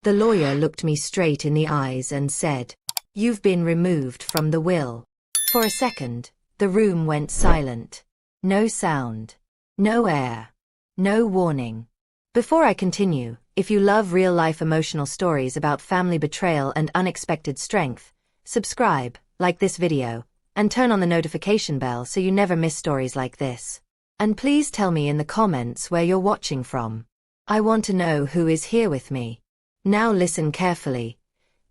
The lawyer looked me straight in the eyes and said, "You've been removed from the will." For a second, the room went silent. No sound. No air. No warning. Before I continue, if you love real-life emotional stories about family betrayal and unexpected strength, subscribe, like this video, and turn on the notification bell so you never miss stories like this. And please tell me in the comments where you're watching from. I want to know who is here with me. Now listen carefully,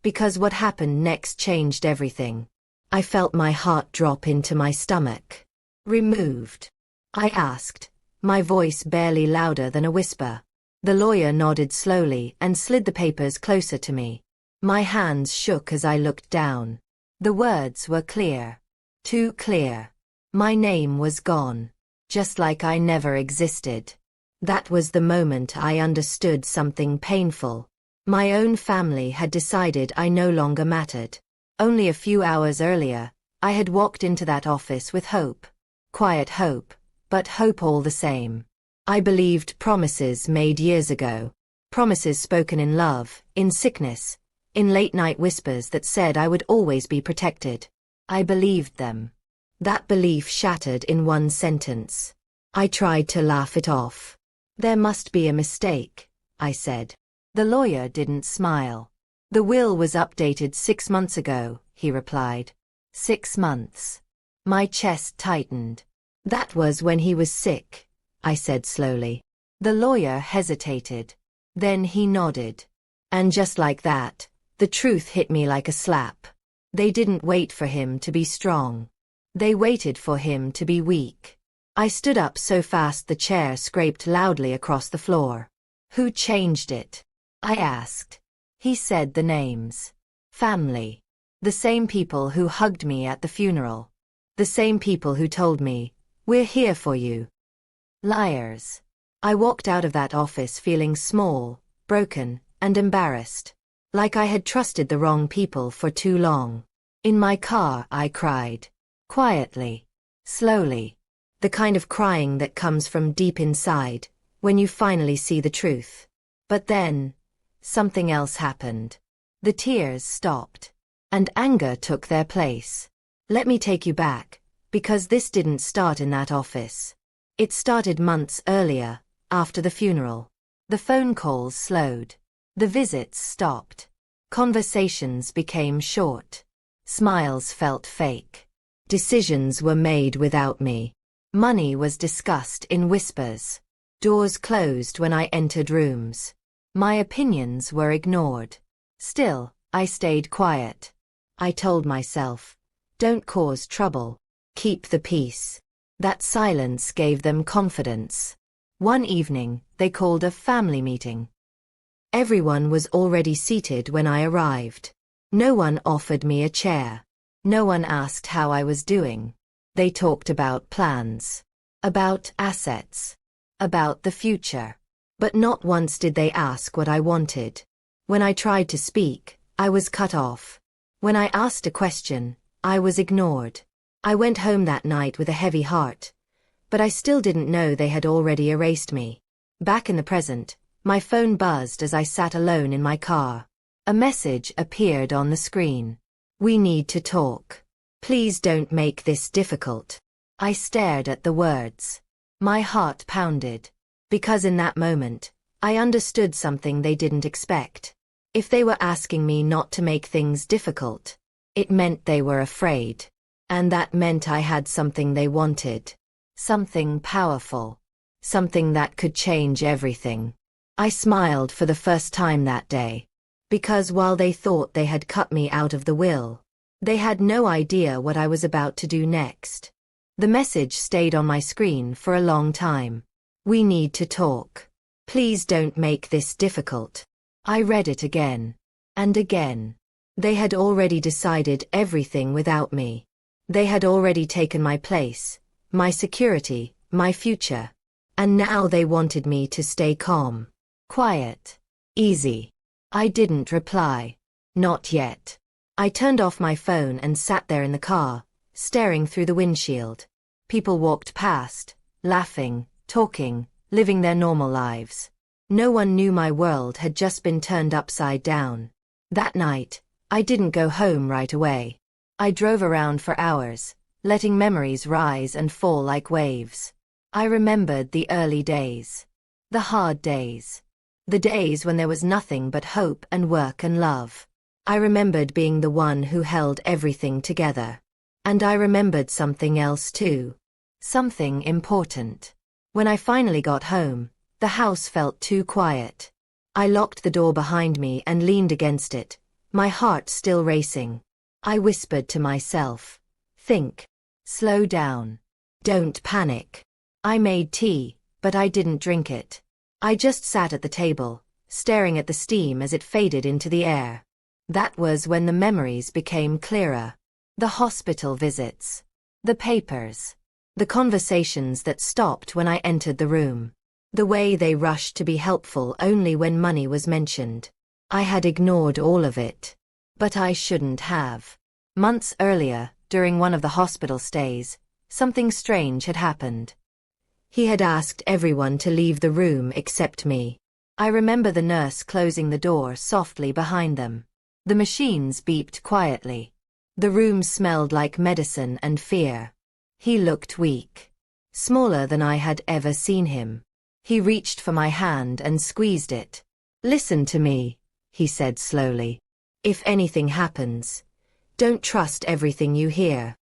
because what happened next changed everything. I felt my heart drop into my stomach. "Removed?" I asked, my voice barely louder than a whisper. The lawyer nodded slowly and slid the papers closer to me. My hands shook as I looked down. The words were clear. Too clear. My name was gone. Just like I never existed. That was the moment I understood something painful. My own family had decided I no longer mattered. Only a few hours earlier, I had walked into that office with hope. Quiet hope, but hope all the same. I believed promises made years ago. Promises spoken in love, in sickness, in late-night whispers that said I would always be protected. I believed them. That belief shattered in one sentence. I tried to laugh it off. "There must be a mistake," I said. The lawyer didn't smile. "The will was updated 6 months ago," he replied. 6 months. My chest tightened. "That was when he was sick," I said slowly. The lawyer hesitated. Then he nodded. And just like that, the truth hit me like a slap. They didn't wait for him to be strong. They waited for him to be weak. I stood up so fast the chair scraped loudly across the floor. "Who changed it?" I asked. He said the names. Family. The same people who hugged me at the funeral. The same people who told me, "We're here for you." Liars. I walked out of that office feeling small, broken, and embarrassed. Like I had trusted the wrong people for too long. In my car, I cried. Quietly. Slowly. The kind of crying that comes from deep inside, when you finally see the truth. But then, something else happened. The tears stopped. And anger took their place. Let me take you back, because this didn't start in that office. It started months earlier, after the funeral. The phone calls slowed. The visits stopped. Conversations became short. Smiles felt fake. Decisions were made without me. Money was discussed in whispers. Doors closed when I entered rooms. My opinions were ignored. Still, I stayed quiet. I told myself, don't cause trouble. Keep the peace. That silence gave them confidence. One evening, they called a family meeting. Everyone was already seated when I arrived. No one offered me a chair. No one asked how I was doing. They talked about plans. About assets. About the future. But not once did they ask what I wanted. When I tried to speak, I was cut off. When I asked a question, I was ignored. I went home that night with a heavy heart. But I still didn't know they had already erased me. Back in the present, my phone buzzed as I sat alone in my car. A message appeared on the screen. "We need to talk. Please don't make this difficult." I stared at the words. My heart pounded. Because in that moment, I understood something they didn't expect. If they were asking me not to make things difficult, it meant they were afraid. And that meant I had something they wanted. Something powerful. Something that could change everything. I smiled for the first time that day. Because while they thought they had cut me out of the will, they had no idea what I was about to do next. The message stayed on my screen for a long time. "We need to talk. Please don't make this difficult." I read it again. And again. They had already decided everything without me. They had already taken my place, my security, my future. And now they wanted me to stay calm. Quiet. Easy. I didn't reply. Not yet. I turned off my phone and sat there in the car, staring through the windshield. People walked past, laughing, talking, living their normal lives. No one knew my world had just been turned upside down. That night, I didn't go home right away. I drove around for hours, letting memories rise and fall like waves. I remembered the early days. The hard days. The days when there was nothing but hope and work and love. I remembered being the one who held everything together. And I remembered something else too. Something important. When I finally got home, the house felt too quiet. I locked the door behind me and leaned against it, my heart still racing. I whispered to myself, "Think. Slow down. Don't panic." I made tea, but I didn't drink it. I just sat at the table, staring at the steam as it faded into the air. That was when the memories became clearer. The hospital visits. The papers. The conversations that stopped when I entered the room. The way they rushed to be helpful only when money was mentioned. I had ignored all of it. But I shouldn't have. Months earlier, during one of the hospital stays, something strange had happened. He had asked everyone to leave the room except me. I remember the nurse closing the door softly behind them. The machines beeped quietly. The room smelled like medicine and fear. He looked weak. Smaller than I had ever seen him. He reached for my hand and squeezed it. "Listen to me," he said slowly. "If anything happens, don't trust everything you hear."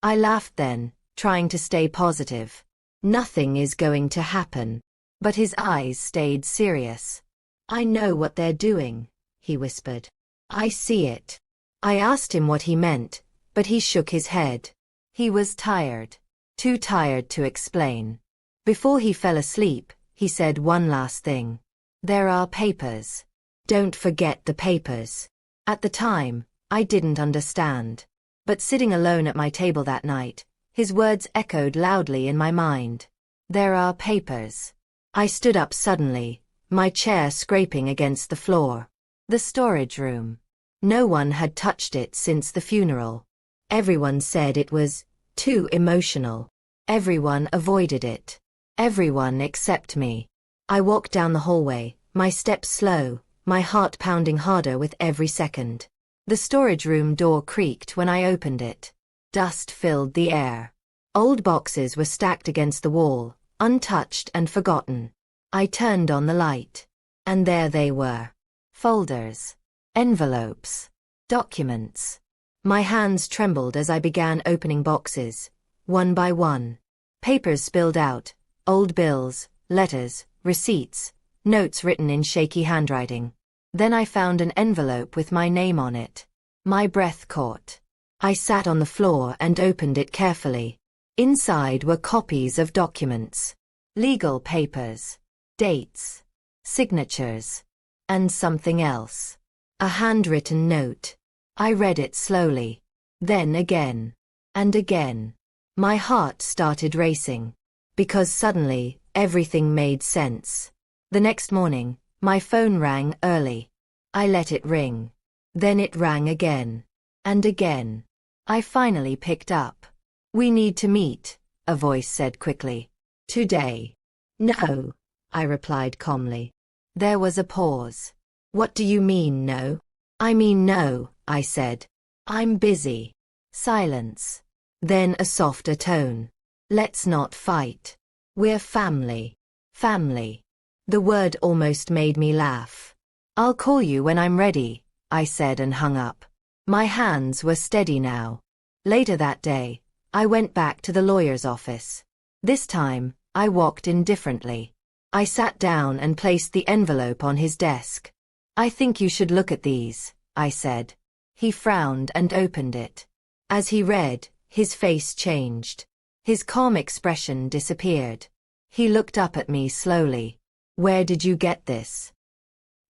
I laughed then, trying to stay positive. "Nothing is going to happen." But his eyes stayed serious. "I know what they're doing," he whispered. "I see it." I asked him what he meant, but he shook his head. He was tired. Too tired to explain. Before he fell asleep, he said one last thing. "There are papers. Don't forget the papers." At the time, I didn't understand. But sitting alone at my table that night, his words echoed loudly in my mind. "There are papers." I stood up suddenly, my chair scraping against the floor. The storage room. No one had touched it since the funeral. Everyone said it was too emotional. Everyone avoided it. Everyone except me. I walked down the hallway, my steps slow, my heart pounding harder with every second. The storage room door creaked when I opened it. Dust filled the air. Old boxes were stacked against the wall, untouched and forgotten. I turned on the light. And there they were. Folders. Envelopes. Documents. My hands trembled as I began opening boxes, one by one. Papers spilled out, old bills, letters, receipts, notes written in shaky handwriting. Then I found an envelope with my name on it. My breath caught. I sat on the floor and opened it carefully. Inside were copies of documents. Legal papers. Dates. Signatures. And something else. A handwritten note. I read it slowly. Then again. And again. My heart started racing. Because suddenly, everything made sense. The next morning, my phone rang early. I let it ring. Then it rang again. And again. I finally picked up. "We need to meet," a voice said quickly. "Today." "No," I replied calmly. There was a pause. "What do you mean, no?" "I mean no," I said. "I'm busy." Silence. Then a softer tone. "Let's not fight. We're family." Family. The word almost made me laugh. "I'll call you when I'm ready," I said and hung up. My hands were steady now. Later that day, I went back to the lawyer's office. This time, I walked in differently. I sat down and placed the envelope on his desk. "I think you should look at these," I said. He frowned and opened it. As he read, his face changed. His calm expression disappeared. He looked up at me slowly. "Where did you get this?"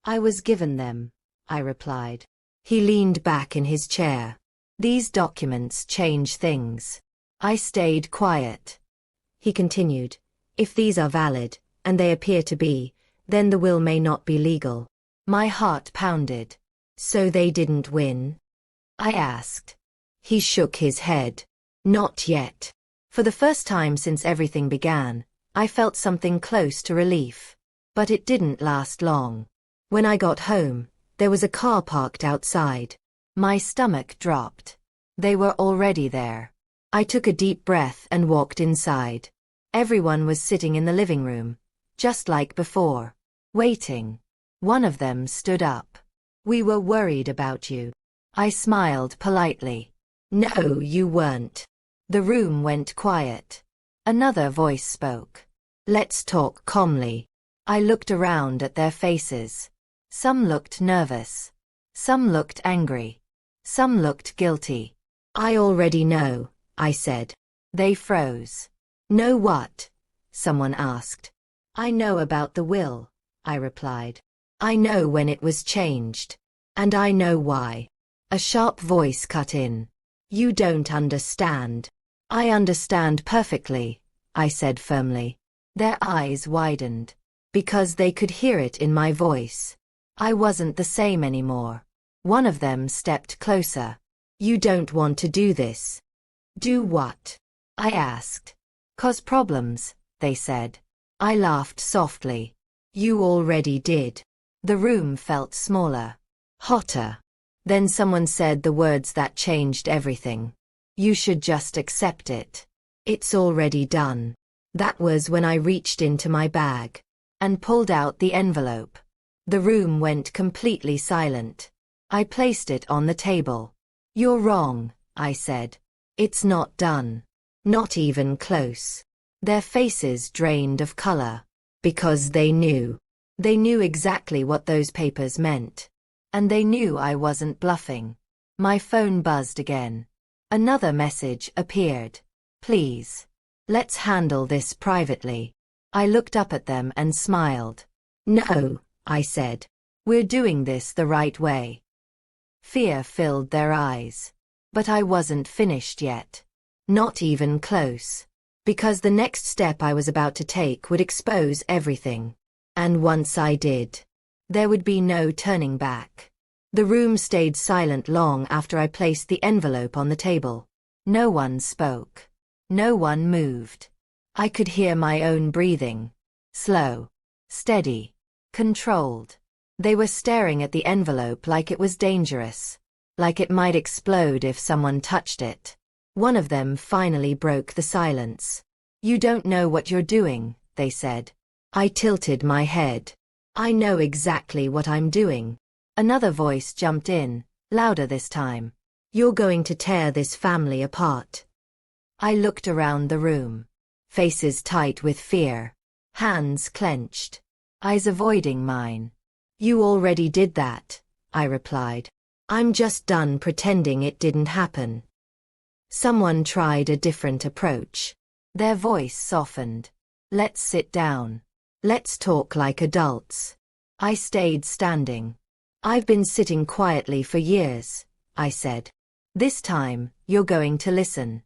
"I was given them," I replied. He leaned back in his chair. "These documents change things." I stayed quiet. He continued, "If these are valid, and they appear to be, then the will may not be legal." My heart pounded. "So they didn't win?" I asked. He shook his head. "Not yet." For the first time since everything began, I felt something close to relief. But it didn't last long. When I got home, there was a car parked outside. My stomach dropped. They were already there. I took a deep breath and walked inside. Everyone was sitting in the living room, just like before, waiting. One of them stood up. "We were worried about you." I smiled politely. "No, you weren't." The room went quiet. Another voice spoke. "Let's talk calmly." I looked around at their faces. Some looked nervous. Some looked angry. Some looked guilty. "I already know," I said. They froze. "Know what?" someone asked. "I know about the will," I replied. "I know when it was changed. And I know why." A sharp voice cut in. "You don't understand." "I understand perfectly," I said firmly. Their eyes widened. Because they could hear it in my voice. I wasn't the same anymore. One of them stepped closer. "You don't want to do this." "Do what?" I asked. "Cause problems," they said. I laughed softly. "You already did." The room felt smaller. Hotter. Then someone said the words that changed everything. "You should just accept it. It's already done." That was when I reached into my bag and pulled out the envelope. The room went completely silent. I placed it on the table. "You're wrong," I said. "It's not done. Not even close." Their faces drained of color. Because they knew. They knew exactly what those papers meant. And they knew I wasn't bluffing. My phone buzzed again. Another message appeared. "Please. Let's handle this privately." I looked up at them and smiled. "No," I said. "We're doing this the right way." Fear filled their eyes. But I wasn't finished yet. Not even close. Because the next step I was about to take would expose everything. And once I did, there would be no turning back. The room stayed silent long after I placed the envelope on the table. No one spoke. No one moved. I could hear my own breathing. Slow. Steady. Controlled. They were staring at the envelope like it was dangerous. Like it might explode if someone touched it. One of them finally broke the silence. "You don't know what you're doing," they said. I tilted my head. "I know exactly what I'm doing." Another voice jumped in, louder this time. "You're going to tear this family apart." I looked around the room. Faces tight with fear. Hands clenched. Eyes avoiding mine. "You already did that," I replied. "I'm just done pretending it didn't happen." Someone tried a different approach. Their voice softened. "Let's sit down. Let's talk like adults." I stayed standing. "I've been sitting quietly for years," I said. "This time, you're going to listen."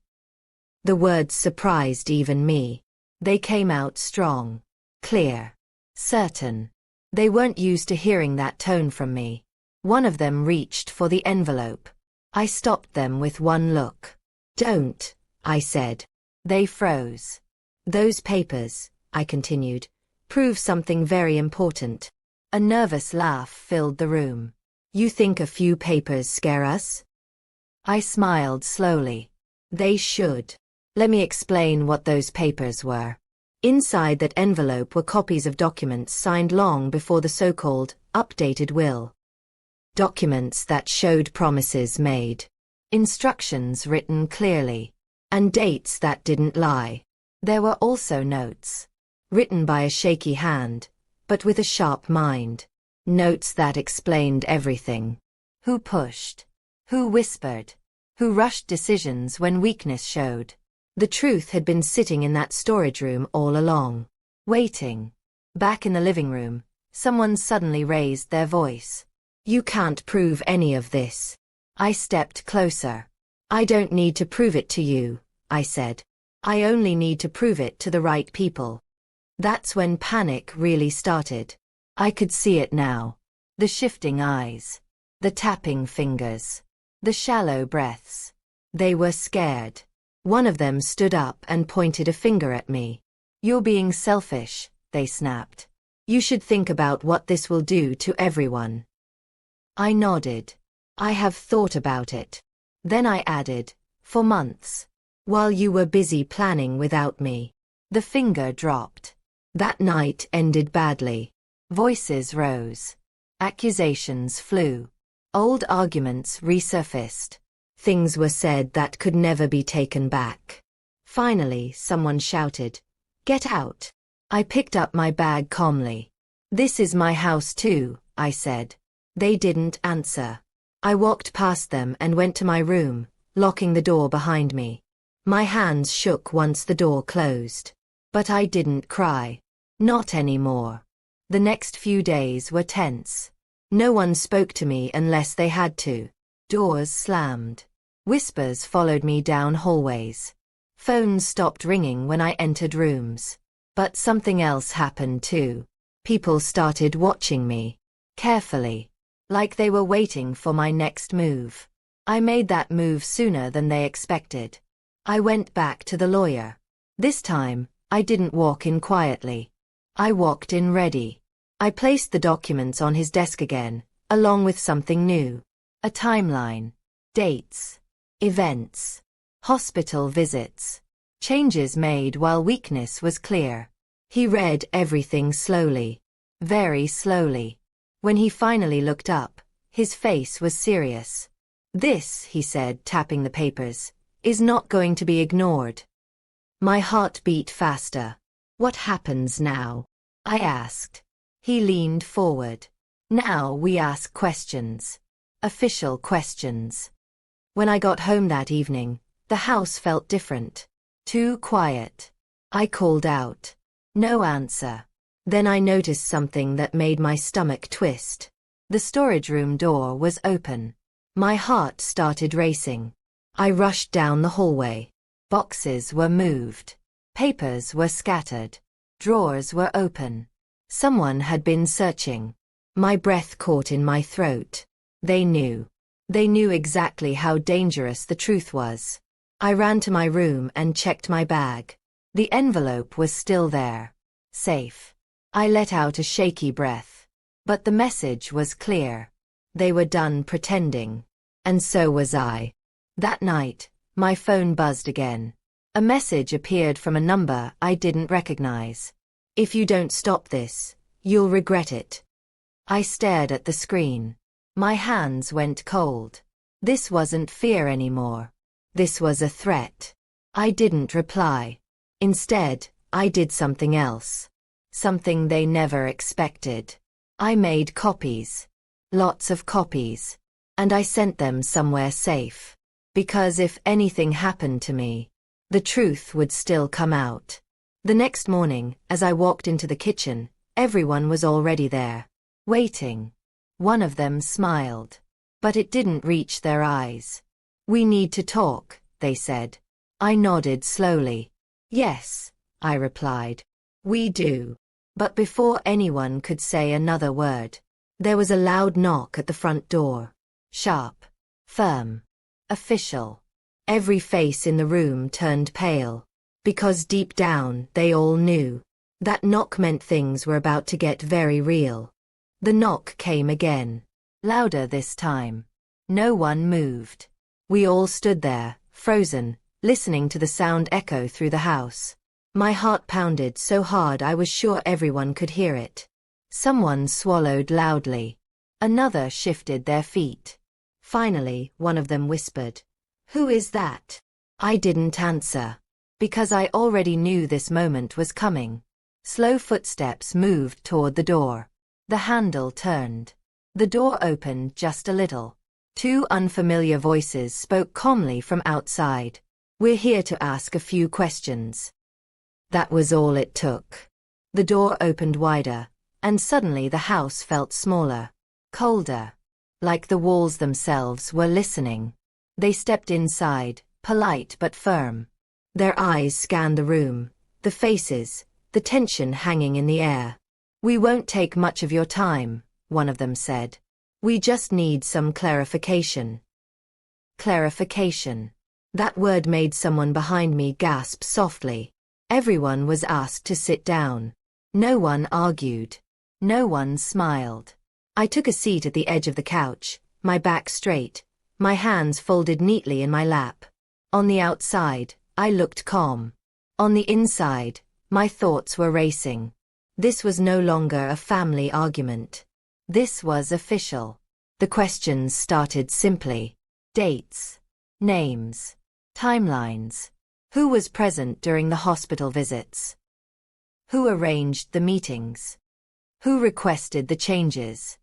The words surprised even me. They came out strong, clear, certain. They weren't used to hearing that tone from me. One of them reached for the envelope. I stopped them with one look. "Don't," I said. They froze. "Those papers," I continued, "prove something very important." A nervous laugh filled the room. "You think a few papers scare us?" I smiled slowly. "They should. Let me explain what those papers were." Inside that envelope were copies of documents signed long before the so-called updated will. Documents that showed promises made. Instructions written clearly. And dates that didn't lie. There were also notes. Written by a shaky hand, but with a sharp mind. Notes that explained everything. Who pushed? Who whispered? Who rushed decisions when weakness showed? The truth had been sitting in that storage room all along. Waiting. Back in the living room, someone suddenly raised their voice. "You can't prove any of this." I stepped closer. "I don't need to prove it to you," I said. "I only need to prove it to the right people." That's when panic really started. I could see it now. The shifting eyes. The tapping fingers. The shallow breaths. They were scared. One of them stood up and pointed a finger at me. "You're being selfish," they snapped. You should think about what this will do to everyone. I nodded. I have thought about it. Then I added, for months. While you were busy planning without me. The finger dropped. That night ended badly. Voices rose. Accusations flew. Old arguments resurfaced. Things were said that could never be taken back. Finally, someone shouted, "Get out!" I picked up my bag calmly. "This is my house too," I said. They didn't answer. I walked past them and went to my room, locking the door behind me. My hands shook once the door closed. But I didn't cry. Not anymore. The next few days were tense. No one spoke to me unless they had to. Doors slammed. Whispers followed me down hallways. Phones stopped ringing when I entered rooms. But something else happened too. People started watching me. Carefully. Like they were waiting for my next move. I made that move sooner than they expected. I went back to the lawyer. This time, I didn't walk in quietly. I walked in ready. I placed the documents on his desk again, along with something new. A timeline. Dates. Events. Hospital visits. Changes made while weakness was clear. He read everything slowly. Very slowly. When he finally looked up, his face was serious. "This," he said, tapping the papers, "is not going to be ignored." My heart beat faster. "What happens now?" I asked. He leaned forward. "Now we ask questions. Official questions." When I got home that evening, the house felt different. Too quiet. I called out. No answer. Then I noticed something that made my stomach twist. The storage room door was open. My heart started racing. I rushed down the hallway. Boxes were moved. Papers were scattered. Drawers were open. Someone had been searching. My breath caught in my throat. They knew. They knew exactly how dangerous the truth was. I ran to my room and checked my bag. The envelope was still there. Safe. I let out a shaky breath. But the message was clear. They were done pretending. And so was I. That night, my phone buzzed again. A message appeared from a number I didn't recognize. "If you don't stop this, you'll regret it." I stared at the screen. My hands went cold. This wasn't fear anymore. This was a threat. I didn't reply. Instead, I did something else. Something they never expected. I made copies. Lots of copies. And I sent them somewhere safe. Because if anything happened to me, the truth would still come out. The next morning, as I walked into the kitchen, everyone was already there. Waiting. One of them smiled. But it didn't reach their eyes. "We need to talk," they said. I nodded slowly. "Yes," I replied. "We do." But before anyone could say another word, there was a loud knock at the front door. Sharp. Firm. Official. Every face in the room turned pale. Because deep down, they all knew. That knock meant things were about to get very real. The knock came again. Louder this time. No one moved. We all stood there, frozen, listening to the sound echo through the house. My heart pounded so hard I was sure everyone could hear it. Someone swallowed loudly. Another shifted their feet. Finally, one of them whispered, "Who is that?" I didn't answer. Because I already knew this moment was coming. Slow footsteps moved toward the door. The handle turned. The door opened just a little. Two unfamiliar voices spoke calmly from outside. "We're here to ask a few questions." That was all it took. The door opened wider, and suddenly the house felt smaller, colder. Like the walls themselves were listening. They stepped inside, polite but firm. Their eyes scanned the room, the faces, the tension hanging in the air. "We won't take much of your time," one of them said. "We just need some clarification." Clarification. That word made someone behind me gasp softly. Everyone was asked to sit down. No one argued. No one smiled. I took a seat at the edge of the couch, my back straight, my hands folded neatly in my lap. On the outside, I looked calm. On the inside, my thoughts were racing. This was no longer a family argument. This was official. The questions started simply. Dates, names, timelines. Who was present during the hospital visits? Who arranged the meetings? Who requested the changes?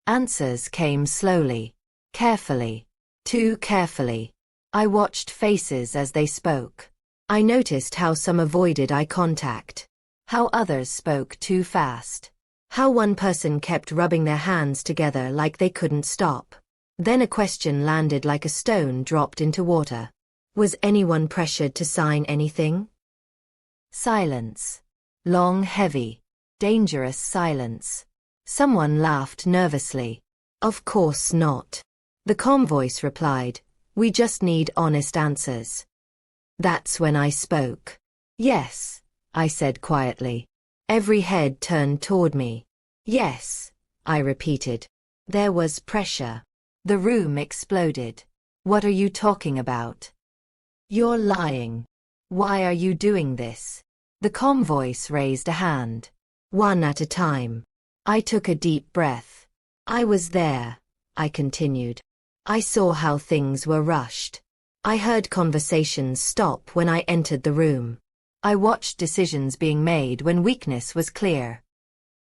Answers came slowly, carefully, too carefully. I watched faces as they spoke. I noticed how some avoided eye contact, how others spoke too fast, how one person kept rubbing their hands together like they couldn't stop. Then a question landed like a stone dropped into water. Was anyone pressured to sign anything? Silence. Long, heavy, dangerous silence. Someone laughed nervously. Of course not. The calm voice replied, we just need honest answers. That's when I spoke. Yes, I said quietly. Every head turned toward me. Yes, I repeated. There was pressure. The room exploded. What are you talking about? You're lying. Why are you doing this? The calm voice raised a hand. One at a time. I took a deep breath. I was there, I continued. I saw how things were rushed. I heard conversations stop when I entered the room. I watched decisions being made when weakness was clear.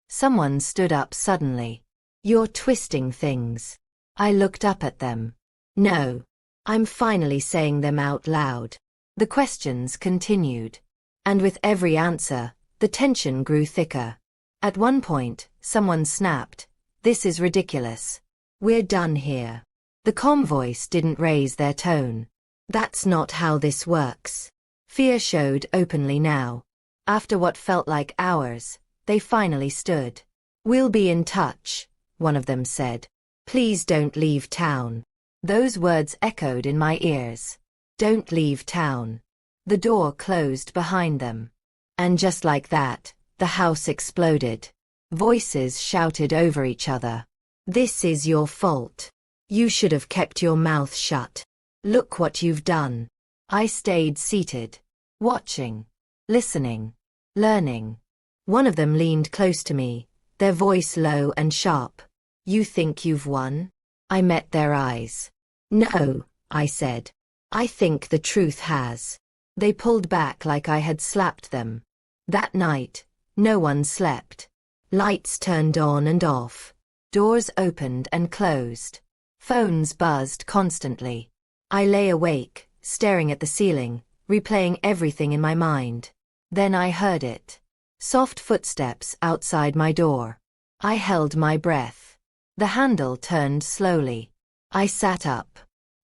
Someone stood up suddenly. You're twisting things. I looked up at them. No. I'm finally saying them out loud. The questions continued. And with every answer, the tension grew thicker. At one point, someone snapped, this is ridiculous. We're done here. The calm voice didn't raise their tone. That's not how this works. Fear showed openly now. After what felt like hours, they finally stood. We'll be in touch, one of them said. Please don't leave town. Those words echoed in my ears. Don't leave town. The door closed behind them. And just like that, the house exploded. Voices shouted over each other. This is your fault. You should have kept your mouth shut. Look what you've done. I stayed seated, watching, listening, learning. One of them leaned close to me, their voice low and sharp. You think you've won? I met their eyes. No, I said. I think the truth has. They pulled back like I had slapped them. That night, no one slept. Lights turned on and off. Doors opened and closed. Phones buzzed constantly. I lay awake, staring at the ceiling, replaying everything in my mind. Then I heard it. Soft footsteps outside my door. I held my breath. The handle turned slowly. I sat up.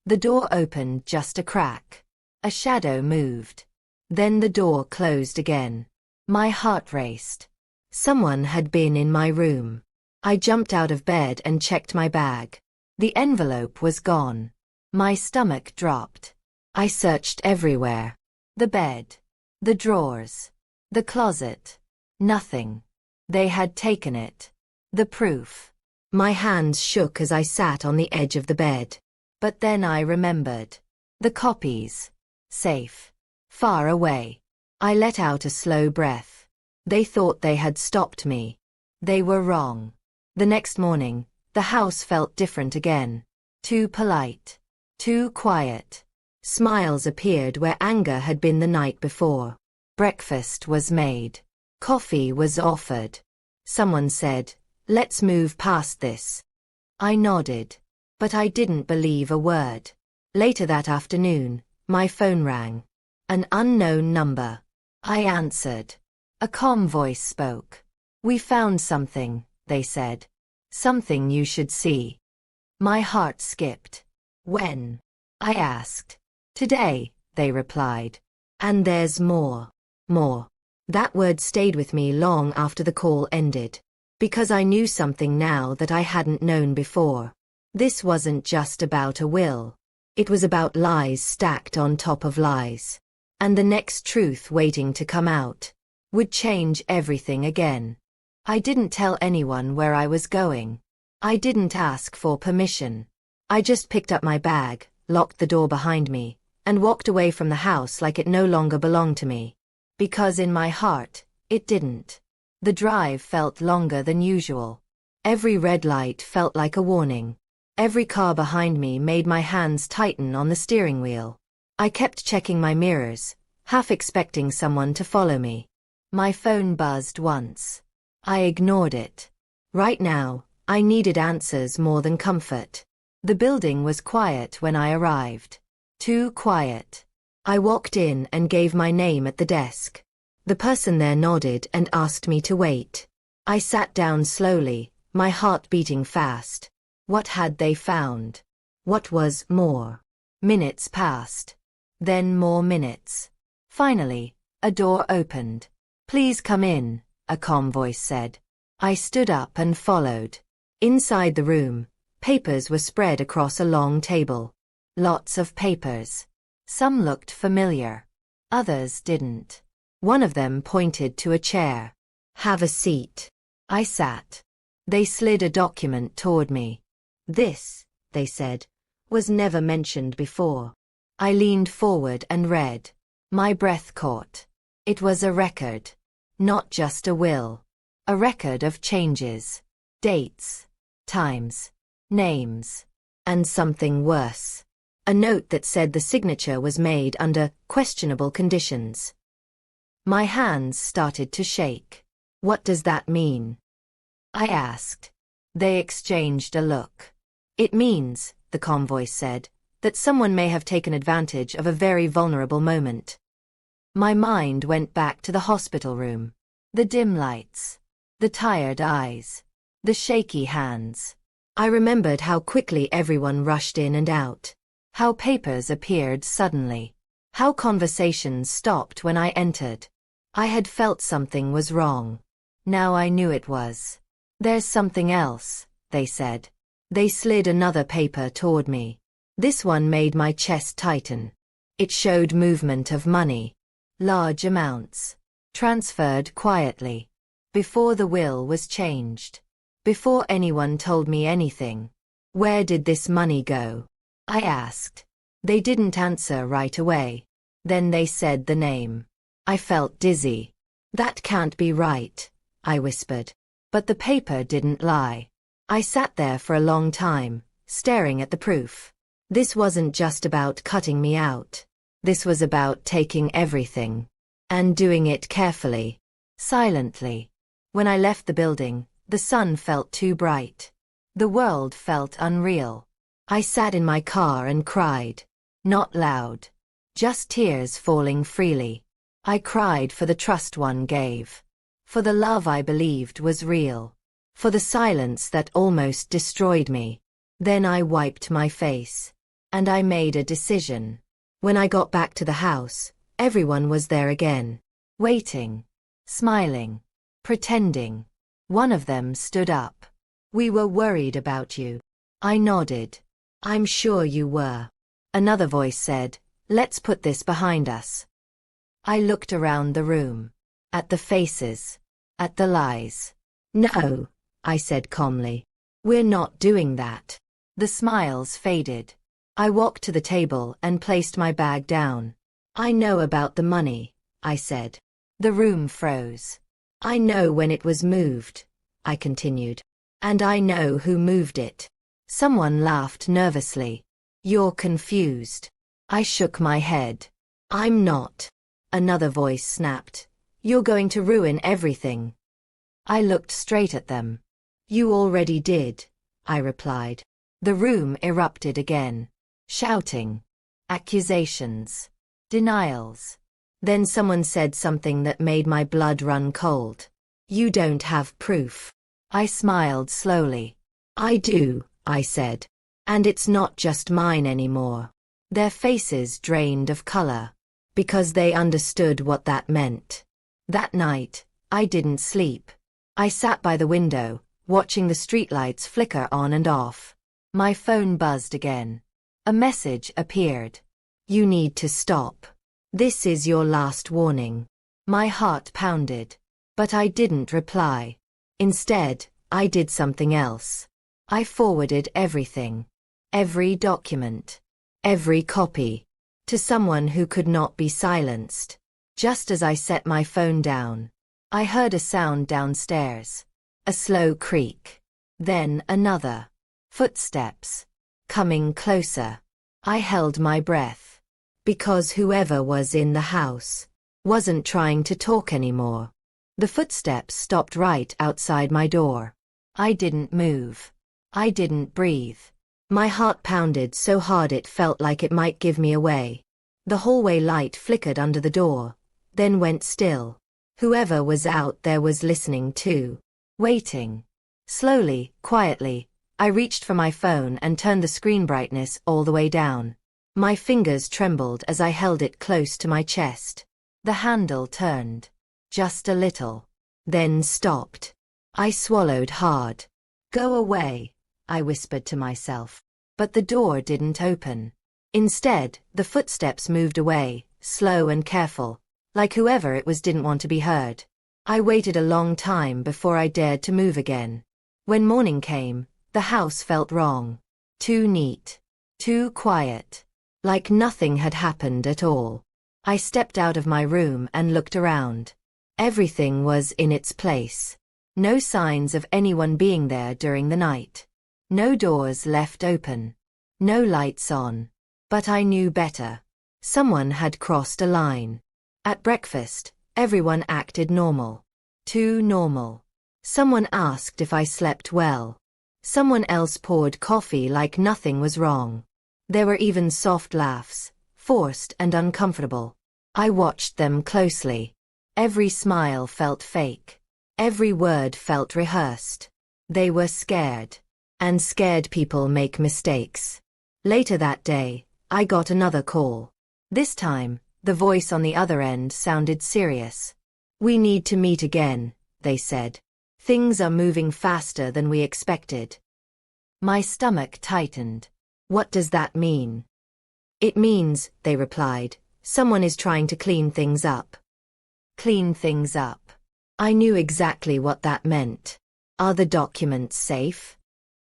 The door opened just a crack. A shadow moved. Then the door closed again. My heart raced. Someone had been in my room. I jumped out of bed and checked my bag. The envelope was gone. My stomach dropped. I searched everywhere. The bed. The drawers. The closet. Nothing. They had taken it. The proof. My hands shook as I sat on the edge of the bed. But then I remembered. The copies. Safe. Far away. I let out a slow breath. They thought they had stopped me. They were wrong. The next morning, the house felt different again. Too polite. Too quiet. Smiles appeared where anger had been the night before. Breakfast was made. Coffee was offered. Someone said, let's move past this. I nodded. But I didn't believe a word. Later that afternoon, my phone rang. An unknown number. I answered. A calm voice spoke. We found something, they said. Something you should see. My heart skipped. When? I asked. Today, they replied. And there's more. More. That word stayed with me long after the call ended. Because I knew something now that I hadn't known before. This wasn't just about a will. It was about lies stacked on top of lies. And the next truth waiting to come out would change everything again. I didn't tell anyone where I was going. I didn't ask for permission. I just picked up my bag, locked the door behind me, and walked away from the house like it no longer belonged to me. Because in my heart, it didn't. The drive felt longer than usual. Every red light felt like a warning. Every car behind me made my hands tighten on the steering wheel. I kept checking my mirrors, half expecting someone to follow me. My phone buzzed once. I ignored it. Right now, I needed answers more than comfort. The building was quiet when I arrived. Too quiet. I walked in and gave my name at the desk. The person there nodded and asked me to wait. I sat down slowly, my heart beating fast. What had they found? What was more? Minutes passed. Then more minutes. Finally, a door opened. "Please come in," a calm voice said. I stood up and followed. Inside the room, papers were spread across a long table. Lots of papers. Some looked familiar. Others didn't. One of them pointed to a chair. "Have a seat." I sat. They slid a document toward me. "This," they said, "was never mentioned before." I leaned forward and read. My breath caught. It was a record. Not just a will. A record of changes. Dates. Times. Names. And something worse. A note that said the signature was made under questionable conditions. My hands started to shake. "What does that mean?" I asked. They exchanged a look. "It means," the calm voice said, "that someone may have taken advantage of a very vulnerable moment." My mind went back to the hospital room. The dim lights. The tired eyes. The shaky hands. I remembered how quickly everyone rushed in and out. How papers appeared suddenly. How conversations stopped when I entered. I had felt something was wrong. Now I knew it was. "There's something else," they said. They slid another paper toward me. This one made my chest tighten. It showed movement of money. Large amounts. Transferred quietly. Before the will was changed. Before anyone told me anything. "Where did this money go?" I asked. They didn't answer right away. Then they said the name. I felt dizzy. "That can't be right," I whispered. But the paper didn't lie. I sat there for a long time, staring at the proof. This wasn't just about cutting me out. This was about taking everything. And doing it carefully. Silently. When I left the building, the sun felt too bright. The world felt unreal. I sat in my car and cried. Not loud. Just tears falling freely. I cried for the trust one gave. For the love I believed was real. For the silence that almost destroyed me. Then I wiped my face. And I made a decision. When I got back to the house, everyone was there again. Waiting. Smiling. Pretending. One of them stood up. "We were worried about you." I nodded. "I'm sure you were." Another voice said, "Let's put this behind us." I looked around the room. At the faces. At the lies. "No," I said calmly. "We're not doing that." The smiles faded. I walked to the table and placed my bag down. "I know about the money," I said. The room froze. "I know when it was moved," I continued. "And I know who moved it." Someone laughed nervously. "You're confused." I shook my head. "I'm not." Another voice snapped. "You're going to ruin everything." I looked straight at them. "You already did," I replied. The room erupted again. Shouting. Accusations. Denials. Then someone said something that made my blood run cold. "You don't have proof." I smiled slowly. "I do," I said. "And it's not just mine anymore." Their faces drained of color. Because they understood what that meant. That night, I didn't sleep. I sat by the window, watching the streetlights flicker on and off. My phone buzzed again. A message appeared. "You need to stop. This is your last warning." My heart pounded. But I didn't reply. Instead, I did something else. I forwarded everything. Every document. Every copy. To someone who could not be silenced. Just as I set my phone down, I heard a sound downstairs. A slow creak. Then another. Footsteps. Coming closer. I held my breath. Because whoever was in the house wasn't trying to talk anymore. The footsteps stopped right outside my door. I didn't move. I didn't breathe. My heart pounded so hard it felt like it might give me away. The hallway light flickered under the door, then went still. Whoever was out there was listening too. Waiting. Slowly, quietly, I reached for my phone and turned the screen brightness all the way down. My fingers trembled as I held it close to my chest. The handle turned. Just a little. Then stopped. I swallowed hard. Go away, I whispered to myself. But the door didn't open. Instead, the footsteps moved away, slow and careful, like whoever it was didn't want to be heard. I waited a long time before I dared to move again. When morning came, the house felt wrong. Too neat. Too quiet. Like nothing had happened at all. I stepped out of my room and looked around. Everything was in its place. No signs of anyone being there during the night. No doors left open. No lights on. But I knew better. Someone had crossed a line. At breakfast, everyone acted normal. Too normal. Someone asked if I slept well. Someone else poured coffee like nothing was wrong. There were even soft laughs, forced and uncomfortable. I watched them closely. Every smile felt fake. Every word felt rehearsed. They were scared. And scared people make mistakes. Later that day, I got another call. This time, the voice on the other end sounded serious. We need to meet again, they said. Things are moving faster than we expected. My stomach tightened. What does that mean? It means, they replied, someone is trying to clean things up. Clean things up. I knew exactly what that meant. Are the documents safe?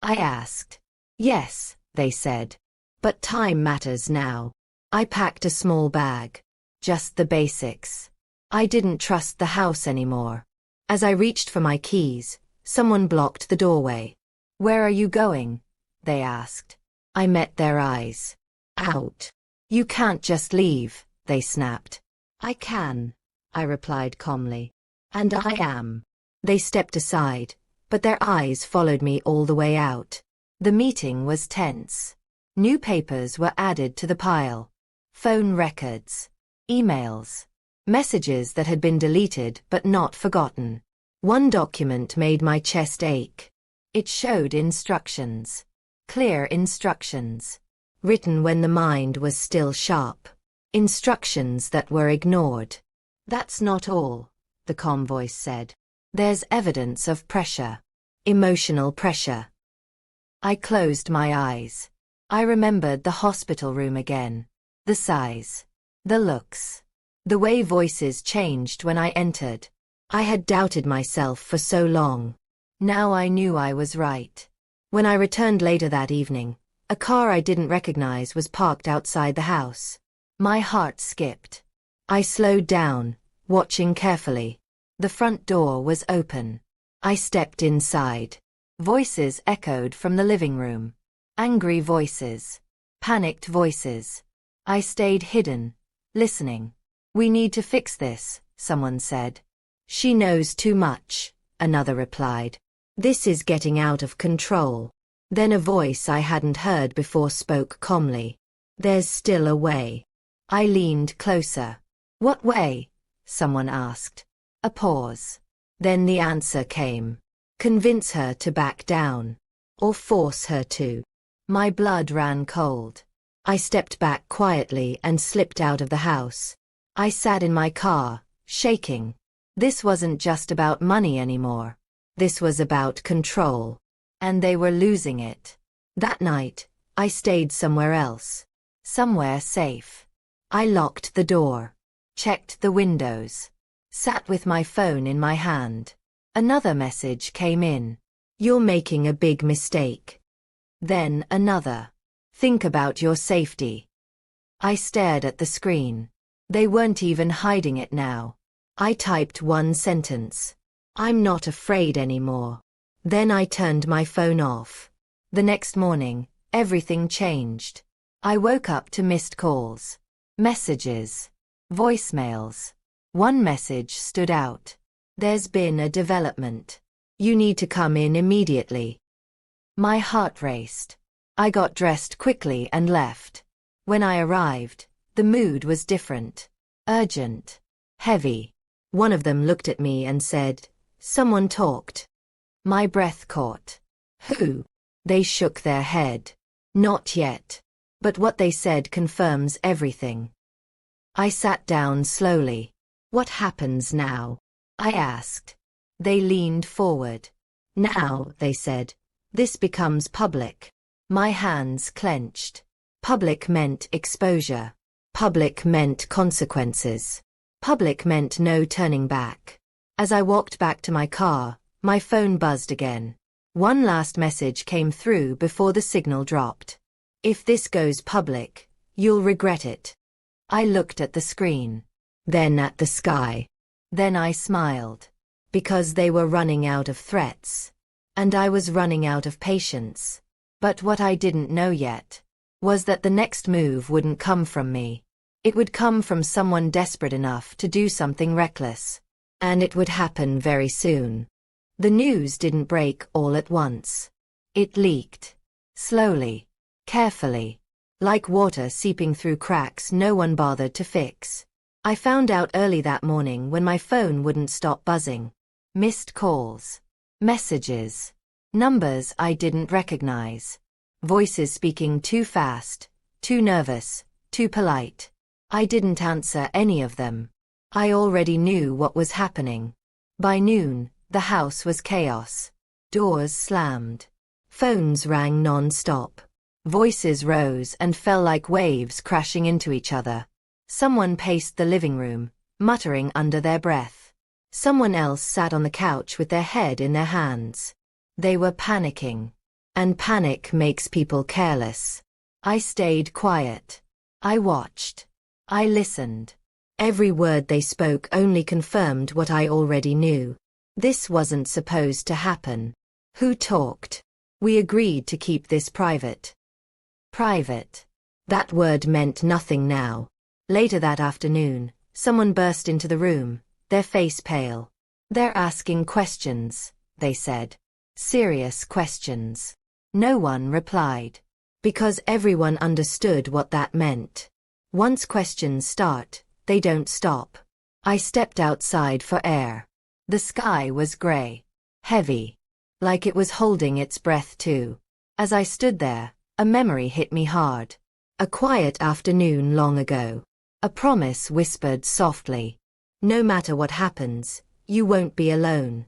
I asked. Yes, they said. But time matters now. I packed a small bag. Just the basics. I didn't trust the house anymore. As I reached for my keys, someone blocked the doorway. Where are you going? They asked. I met their eyes. Out. You can't just leave, they snapped. I can, I replied calmly. And I am. They stepped aside, but their eyes followed me all the way out. The meeting was tense. New papers were added to the pile. Phone records. Emails. Messages that had been deleted but not forgotten. One document made my chest ache. It showed instructions. Clear instructions. Written when the mind was still sharp. Instructions that were ignored. That's not all, the calm voice said. There's evidence of pressure. Emotional pressure. I closed my eyes. I remembered the hospital room again. The size. The looks. The way voices changed when I entered. I had doubted myself for so long. Now I knew I was right. When I returned later that evening, a car I didn't recognize was parked outside the house. My heart skipped. I slowed down, watching carefully. The front door was open. I stepped inside. Voices echoed from the living room. Angry voices. Panicked voices. I stayed hidden, listening. We need to fix this, someone said. She knows too much, another replied. This is getting out of control. Then a voice I hadn't heard before spoke calmly. There's still a way. I leaned closer. What way? Someone asked. A pause. Then the answer came. Convince her to back down. Or force her to. My blood ran cold. I stepped back quietly and slipped out of the house. I sat in my car, shaking. This wasn't just about money anymore. This was about control. And they were losing it. That night, I stayed somewhere else. Somewhere safe. I locked the door. Checked the windows. Sat with my phone in my hand. Another message came in. You're making a big mistake. Then another. Think about your safety. I stared at the screen. They weren't even hiding it now. I typed one sentence. I'm not afraid anymore. Then I turned my phone off. The next morning, everything changed. I woke up to missed calls, messages, voicemails. One message stood out. There's been a development. You need to come in immediately. My heart raced. I got dressed quickly and left. When I arrived, the mood was different. Urgent. Heavy. One of them looked at me and said, "Someone talked." My breath caught. Who? They shook their head. Not yet. But what they said confirms everything. I sat down slowly. What happens now? I asked. They leaned forward. Now, they said, this becomes public. My hands clenched. Public meant exposure. Public meant consequences. Public meant no turning back. As I walked back to my car, my phone buzzed again. One last message came through before the signal dropped. If this goes public, you'll regret it. I looked at the screen. Then at the sky. Then I smiled. Because they were running out of threats. And I was running out of patience. But what I didn't know yet was that the next move wouldn't come from me. It would come from someone desperate enough to do something reckless. And it would happen very soon. The news didn't break all at once. It leaked. Slowly. Carefully. Like water seeping through cracks no one bothered to fix. I found out early that morning when my phone wouldn't stop buzzing. Missed calls. Messages. Numbers I didn't recognize. Voices speaking too fast, too nervous, too polite. I didn't answer any of them. I already knew what was happening. By noon, the house was chaos. Doors slammed. Phones rang non-stop. Voices rose and fell like waves crashing into each other. Someone paced the living room, muttering under their breath. Someone else sat on the couch with their head in their hands. They were panicking. And panic makes people careless. I stayed quiet. I watched. I listened. Every word they spoke only confirmed what I already knew. This wasn't supposed to happen. Who talked? We agreed to keep this private. Private. That word meant nothing now. Later that afternoon, someone burst into the room, their face pale. They're asking questions, they said. Serious questions. No one replied. Because everyone understood what that meant. Once questions start, they don't stop. I stepped outside for air. The sky was gray. Heavy. Like it was holding its breath too. As I stood there, a memory hit me hard. A quiet afternoon long ago. A promise whispered softly. No matter what happens, you won't be alone.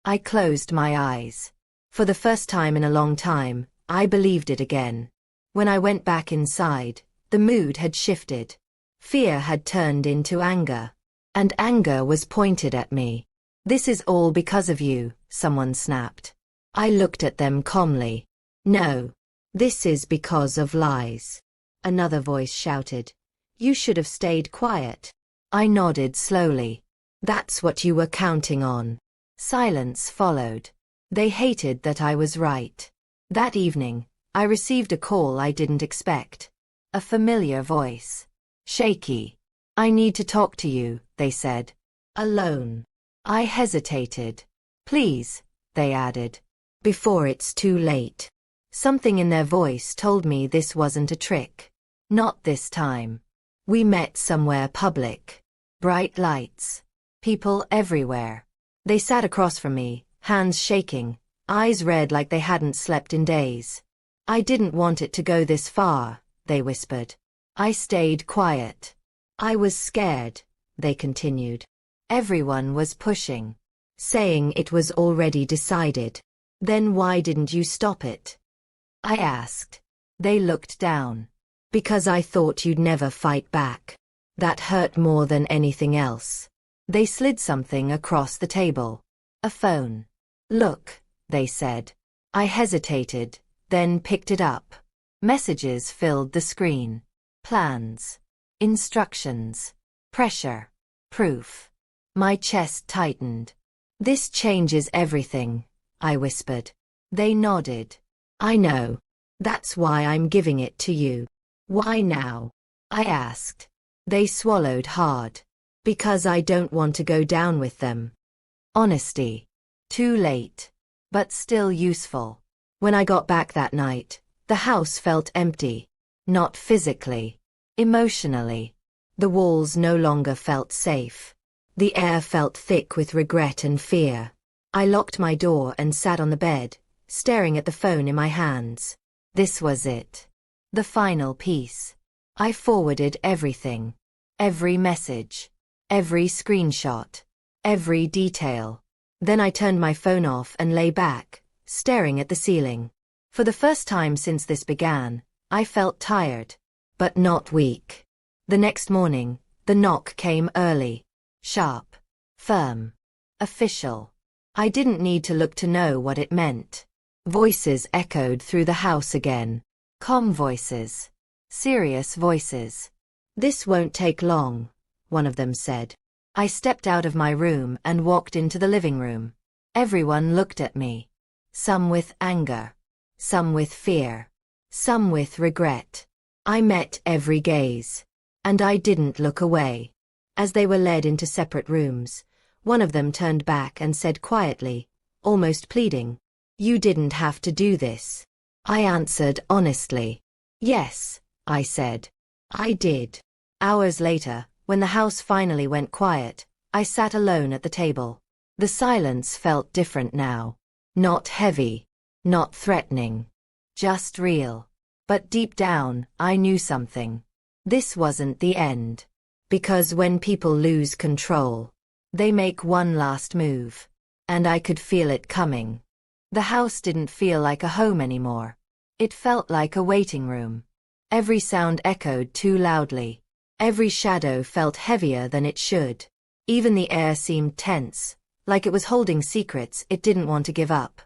I closed my eyes. For the first time in a long time, I believed it again. When I went back inside, the mood had shifted. Fear had turned into anger. And anger was pointed at me. This is all because of you, someone snapped. I looked at them calmly. No. This is because of lies. Another voice shouted. You should have stayed quiet. I nodded slowly. That's what you were counting on. Silence followed. They hated that I was right. That evening, I received a call I didn't expect. A familiar voice. Shaky. I need to talk to you, they said. Alone. I hesitated. Please, they added. Before it's too late. Something in their voice told me this wasn't a trick. Not this time. We met somewhere public. Bright lights. People everywhere. They sat across from me, hands shaking, eyes red like they hadn't slept in days. I didn't want it to go this far, they whispered. I stayed quiet. I was scared, they continued. Everyone was pushing. Saying it was already decided. Then why didn't you stop it? I asked. They looked down. Because I thought you'd never fight back. That hurt more than anything else. They slid something across the table. A phone. Look, they said. I hesitated, then picked it up. Messages filled the screen. Plans. Instructions. Pressure. Proof. My chest tightened. This changes everything, I whispered. They nodded. I know. That's why I'm giving it to you. Why now? I asked. They swallowed hard. Because I don't want to go down with them. Honesty. Too late. But still useful. When I got back that night, the house felt empty. Not physically. Emotionally. The walls no longer felt safe. The air felt thick with regret and fear. I locked my door and sat on the bed, staring at the phone in my hands. This was it. The final piece. I forwarded everything. Every message. Every screenshot. Every detail. Then I turned my phone off and lay back, staring at the ceiling. For the first time since this began, I felt tired. But not weak. The next morning, the knock came early. Sharp. Firm. Official. I didn't need to look to know what it meant. Voices echoed through the house again. Calm voices. Serious voices. This won't take long, one of them said. I stepped out of my room and walked into the living room. Everyone looked at me. Some with anger. Some with fear. Some with regret. I met every gaze. And I didn't look away. As they were led into separate rooms, one of them turned back and said quietly, almost pleading, "You didn't have to do this." I answered honestly. "Yes," I said. "I did." Hours later, when the house finally went quiet, I sat alone at the table. The silence felt different now. Not heavy. Not threatening. Just real. But deep down, I knew something. This wasn't the end. Because when people lose control, they make one last move. And I could feel it coming. The house didn't feel like a home anymore. It felt like a waiting room. Every sound echoed too loudly. Every shadow felt heavier than it should. Even the air seemed tense, like it was holding secrets it didn't want to give up.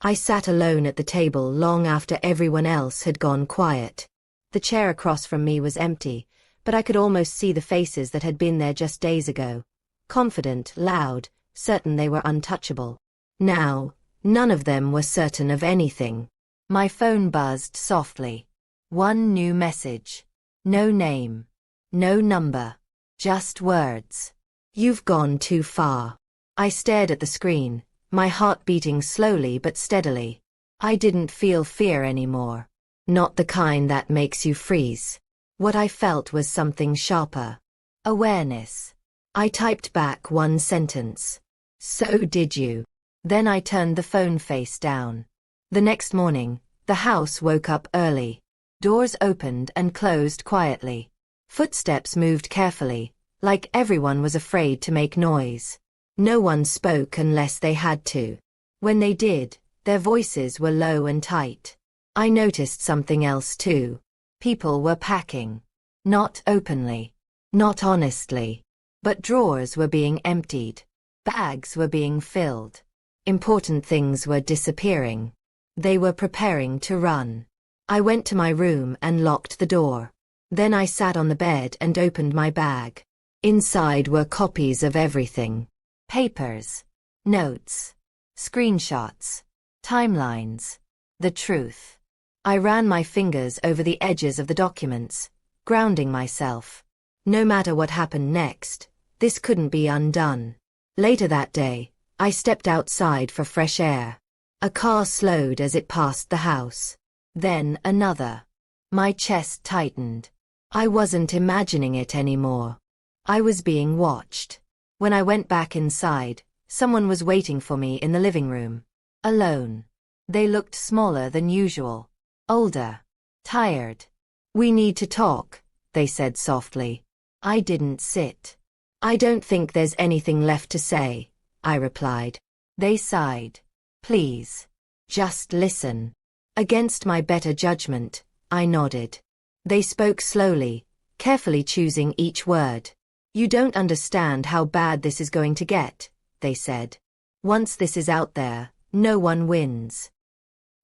I sat alone at the table long after everyone else had gone quiet. The chair across from me was empty, but I could almost see the faces that had been there just days ago. Confident, loud, certain they were untouchable. Now, none of them were certain of anything. My phone buzzed softly. One new message. No name. No number. Just words. "You've gone too far." I stared at the screen, my heart beating slowly but steadily. I didn't feel fear anymore. Not the kind that makes you freeze. What I felt was something sharper. Awareness. I typed back one sentence. "So did you." Then I turned the phone face down. The next morning, the house woke up early. Doors opened and closed quietly. Footsteps moved carefully, like everyone was afraid to make noise. No one spoke unless they had to. When they did, their voices were low and tight. I noticed something else too. People were packing. Not openly. Not honestly. But drawers were being emptied. Bags were being filled. Important things were disappearing. They were preparing to run. I went to my room and locked the door. Then I sat on the bed and opened my bag. Inside were copies of everything. Papers. Notes. Screenshots. Timelines. The truth. I ran my fingers over the edges of the documents, grounding myself. No matter what happened next, this couldn't be undone. Later that day, I stepped outside for fresh air. A car slowed as it passed the house. Then another. My chest tightened. I wasn't imagining it anymore. I was being watched. When I went back inside, someone was waiting for me in the living room. Alone. They looked smaller than usual. Older. Tired. "We need to talk," they said softly. I didn't sit. "I don't think there's anything left to say," I replied. They sighed. "Please. Just listen." Against my better judgment, I nodded. They spoke slowly, carefully choosing each word. "You don't understand how bad this is going to get," they said. Once this is out there, no one wins.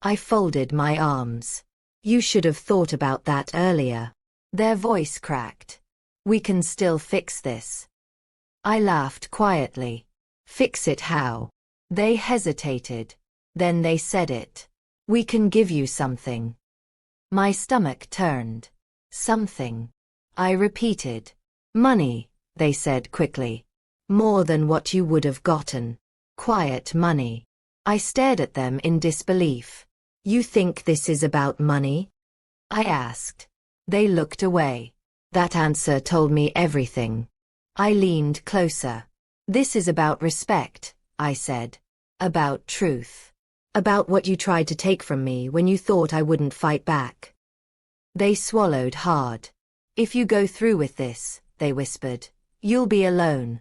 I folded my arms. You should have thought about that earlier. Their voice cracked. We can still fix this. I laughed quietly. Fix it how? They hesitated. Then they said it. We can give you something. My stomach turned. Something. I repeated. Money, they said quickly. More than what you would have gotten. Quiet money. I stared at them in disbelief. You think this is about money? I asked. They looked away. That answer told me everything. I leaned closer. This is about respect, I said. About truth. About what you tried to take from me when you thought I wouldn't fight back. They swallowed hard. If you go through with this, they whispered, you'll be alone.